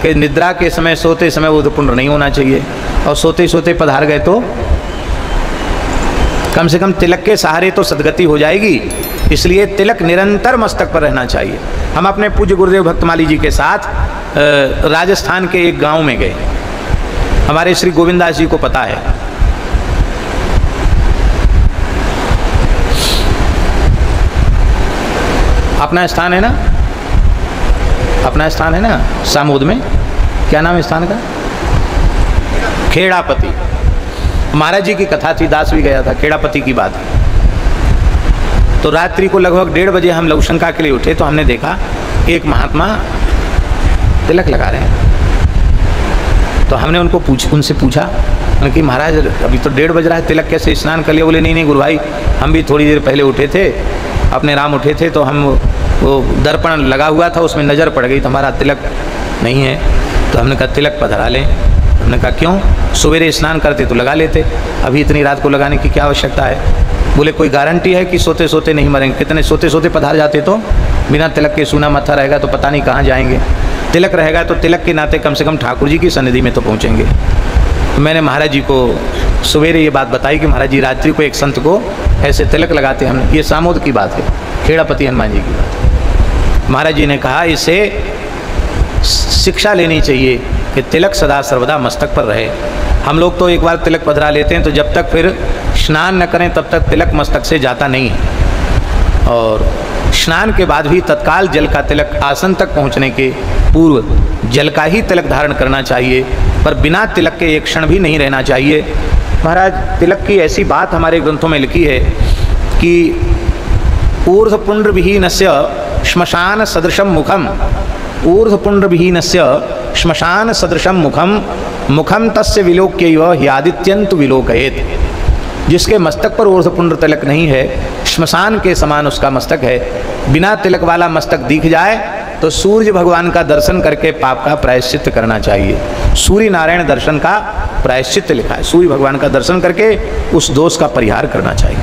कि निद्रा के समय, सोते समय ऊर्ध्वपुंड्र नहीं होना चाहिए, और सोते सोते पधार गए तो कम से कम तिलक के सहारे तो सदगति हो जाएगी। इसलिए तिलक निरंतर मस्तक पर रहना चाहिए। हम अपने पूज्य गुरुदेव भक्तमाली जी के साथ राजस्थान के एक गांव में गए। हमारे श्री गोविंदास जी को पता है, अपना स्थान है ना, अपना स्थान है ना सामोद में, क्या नाम है स्थान का? खेड़ापति। महाराज जी की कथा थी, दास भी गया था, खेड़ापति की बात। तो रात्रि को लगभग 1:30 बजे हम लघुशंका के लिए उठे, तो हमने देखा एक महात्मा तिलक लगा रहे हैं। तो हमने उनसे पूछा कि महाराज अभी तो 1:30 बज रहा है, तिलक कैसे, स्नान कर लिया? बोले नहीं गुरु भाई, हम भी थोड़ी देर पहले उठे थे, अपने राम उठे थे, तो हम वो दर्पण लगा हुआ था, उसमें नज़र पड़ गई, तो हमारा तिलक नहीं है। तो हमने कहा तिलक पधरा लें। हमने कहा क्यों? सवेरे स्नान करते तो लगा लेते, अभी इतनी रात को लगाने की क्या आवश्यकता है? बोले कोई गारंटी है कि सोते सोते नहीं मरेंगे? कितने सोते सोते पधार जाते तो बिना तिलक के सूना मत्था रहेगा तो पता नहीं कहाँ जाएंगे। तिलक रहेगा तो तिलक के नाते कम से कम ठाकुर जी की सन्निधि में तो पहुँचेंगे। मैंने महाराज जी को सवेरे ये बात बताई कि महाराज जी रात्रि को एक संत को ऐसे तिलक लगाते हैं। हमने, ये सामोद की बात है, खेड़ापति हनुमान जी की बात है। महाराज जी ने कहा इसे शिक्षा लेनी चाहिए कि तिलक सदा सर्वदा मस्तक पर रहे। हम लोग तो एक बार तिलक पधरा लेते हैं तो जब तक फिर स्नान न करें तब तक तिलक मस्तक से जाता नहीं है, और स्नान के बाद भी तत्काल जल का तिलक आसन तक पहुंचने के पूर्व जल का ही तिलक धारण करना चाहिए, पर बिना तिलक के एक क्षण भी नहीं रहना चाहिए। महाराज तिलक की ऐसी बात हमारे ग्रंथों में लिखी है कि ऊर्ध्वपुंड्र विहीनस्य श्मशान सदृशम मुखम, ऊर्ध्वपुंड्र विहीनस्य श्मशान सदृशम मुखम, मुखम तस्य विलोक्यैव ह्यादित्यंत विलोकयेत। जिसके मस्तक पर ऊर्ध्वपुंड्र तिलक नहीं है, श्मशान के समान उसका मस्तक है। बिना तिलक वाला मस्तक दिख जाए तो सूर्य भगवान का दर्शन करके पाप का प्रायश्चित करना चाहिए। सूर्य नारायण दर्शन का प्रायश्चित लिखा है, सूर्य भगवान का दर्शन करके उस दोष का परिहार करना चाहिए।